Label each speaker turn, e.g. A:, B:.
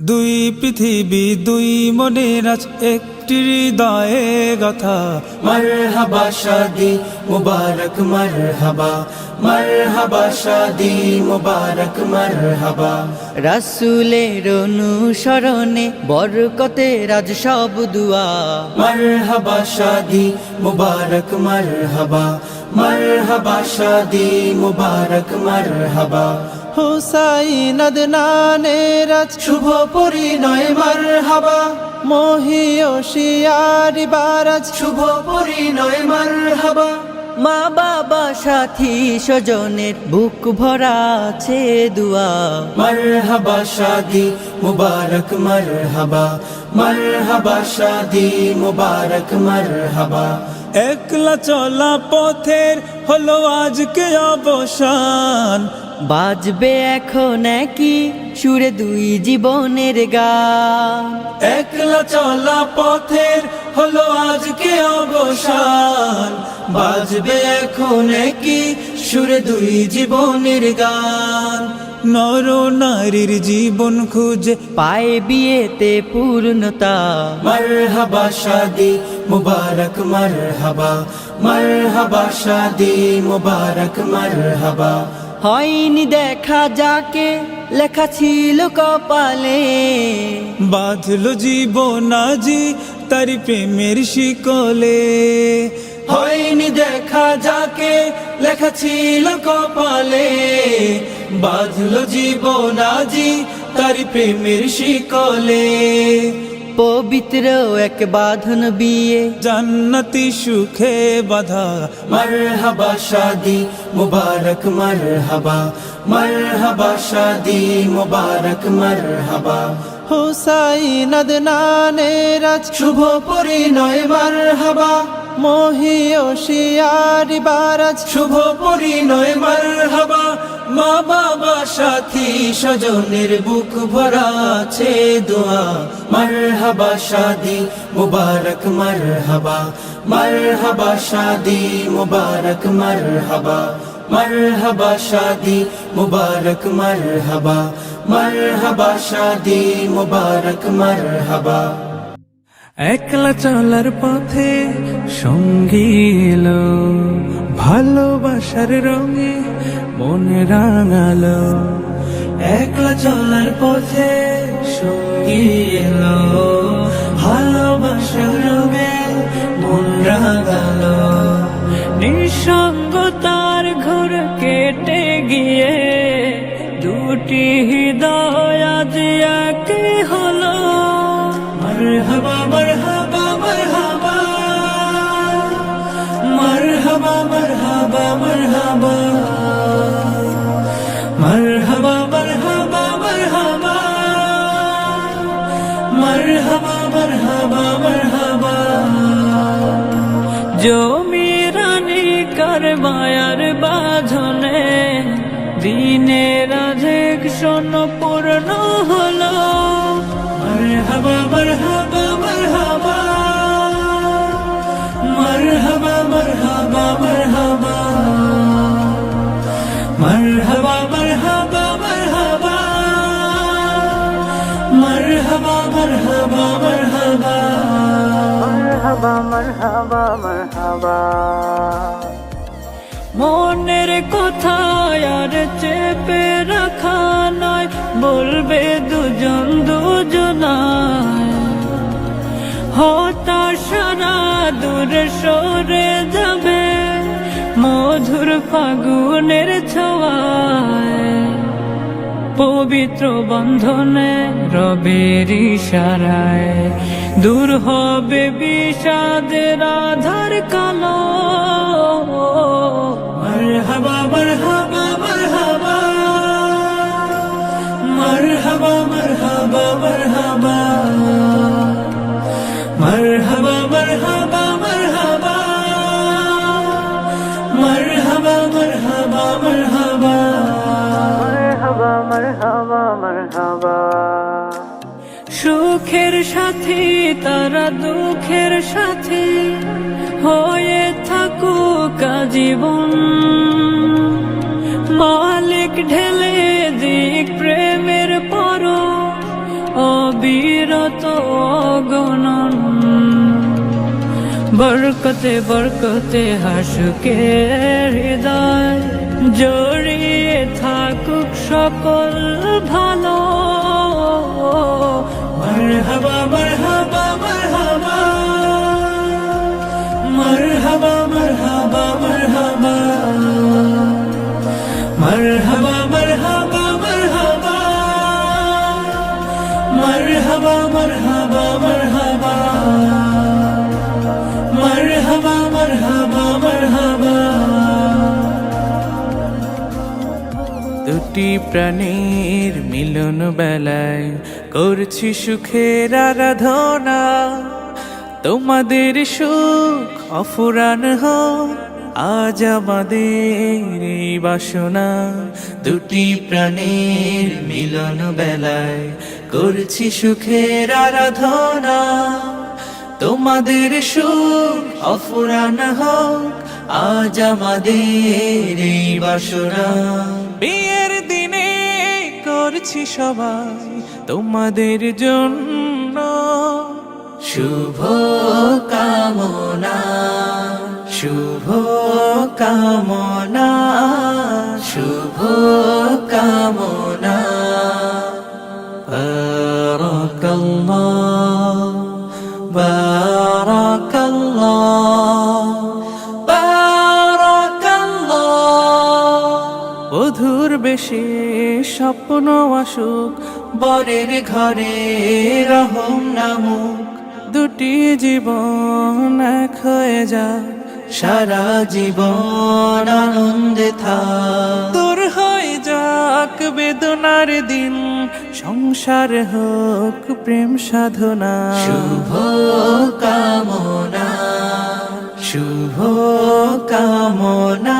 A: দুই পৃথিবী দুই মনের আজ একটি হৃদয়ে গাথা।
B: মারহাবা শাদি মুবারক মারহাবা, মারহাবা শাদি মুবারক মারহাবা।
C: রাসূলের অনুসরণে বরকতের আজ সব দুয়া।
B: মারহাবা শাদি মুবারক মারহাবা, মারহাবা শাদি মুবারক মারহাবা।
A: হুসাইন আদনানের আজ
B: শুভ পরিণয় মারহাবা,
A: মহিয়সিয়ারি বারাজ
B: শুভ পরিণয় মারহাবা।
C: মা বাবা সাথী স্বজনের বুক ভরা আছে দুয়া।
B: মারহাবা শাদি মুবারক মারহাবা, মারহাবা শাদি মুবারক মারহাবা।
A: একলা চলা পথের হলো আজকে অবসান,
C: বাজবে এখন কি সুরে দুই জীবনের গান।
B: একলা চলা পথের হলো আজকে অবসান, বাজবে এখন কি সুরে দুই জীবনের গান।
A: নর নারীর জীবন খুঁজে
C: পায় বিয়েতে পূর্ণতা।
B: মারহাবা শাদি মুবারক মারহাবা, মারহাবা শাদি মুবারক মারহাবা।
C: হয়নি দেখা যাকে লেখা ছিল কপালে,
A: বাঁধলো জীবন আজি তারি প্রেমের শিকলে।
B: হয়নি দেখা যাকে লেখা ছিল কপালে, বাঁধলো জীবন আজি তারি প্রেমের শিকলে।
C: পবিত্র এক বাঁধন বিয়ে
A: জান্নাতি সুখে বাধা।
B: মারহাবা শাদি মুবারক মারহাবা, মারহাবা শাদি মুবারক মারহাবা।
A: হুসাইন আদনানের আজ
B: শুভ পরিণয় মারহাবা,
A: মহিয়সিয়ারি বারাজ
B: শুভ পরিণয় মারহাবা। মা বাবা সাথী স্বজনের বুক ভরা আছে দোয়া। মারহাবা শাদি মুবারক মারহাবা, মারহাবা শাদি মুবারক মারহাবা। মারহাবা শাদি মুবারক মারহাবা, মারহাবা শাদি মুবারক মারহাবা।
A: একলা চলার পথে সঙ্গী এলো, ভালোবাসার রঙে মন রাঙালো।
B: একলা চলার পথে সঙ্গী এলো, ভালোবাসার রঙে মন রাঙালো।
D: নিঃসঙ্গতার ঘোর কেটে গিয়ে দুটি হৃদয় আজ এক হলো।
B: মারহাবা মারহাবা মারহাবা, মারহাবা মারহাবা মারহাবা, মারহাবা মারহাবা মারহাবা, মারহাবা মারহাবা মারহাবা।
D: জমিরানি কার মায়ার বাঁধনে দিনের আধেক শোন পূর্ণ হলো।
B: মারহাবা মারহাবা মারহাবা, মারহাবা মারহাবা মারহাবা, মারহাবা মারহাবা মারহাবা, মারহাবা মারহাবা মারহাবা,
C: মারহাবা মারহাবা মারহাবা।
D: মনের কথা আর চেপে রাখা নয়, বলবে দুজন দুজনায়। হতাশারা দূর সরে যাবে মধুর ফাগুনের ছোঁয়ায়। পবিত্র বন্ধনে রবের ইশারায় দূর হবে বিষাদের আধার কালো।
B: মারহাবা মারহাবা মারহাবা, মারহাবা মারহাবা মারহাবা, মারহাবা মারহাবা মারহাবা, মারহাবা মারহাবা মারহাবা,
C: মারহাবা মারহাবা মারহাবা।
D: সুখের সাথী তারা দুঃখের সাথী হয়ে থাকুক জীবন। মালিক ঢেলে দিক প্রেমের পর অবিরত অগণন। বরকতে বরকতে হাসুকে হৃদয়, জড়িয়ে থাকুক সকল ভালো।
B: মারহাবা মারহাবা মারহাবা মারহাবা মারহাবা মারহাবা মারহাবা মারহাবা মারহাবা মারহাবা মারহাবা মারহাবা মারহাবা মারহাবা মারহাবা।
E: দুটি প্রাণীর মিলন বেলায় করছি সুখের আরাধনা, তোমাদের সুখ অফুরান হোক আজ আমাদের এই বাসনা। দুটি প্রাণীর মিলন বেলায় করছি সুখের আরাধনা, তোমাদের সুখ অফুরান হোক আজ আমাদের এই বাসনা। বিয়ের দিনে করছি সবাই তোমাদের জন্য শুভ কামনা, শুভ কামনা, শুভ কামনা। বারাকাল্লাহ বারাকাল্লাহ বারাকাল্লাহ। বধুর বেশে স্বপ্ন আসুক, বরের ঘরে রহম নামুক, দুটি জীবন এক হয়ে যাক, সারা জীবন আনন্দে থাক। দূর হয়ে যাক বেদনার দিন, সংসার হোক প্রেম সাধনা। শুভ কামনা, শুভ কামনা।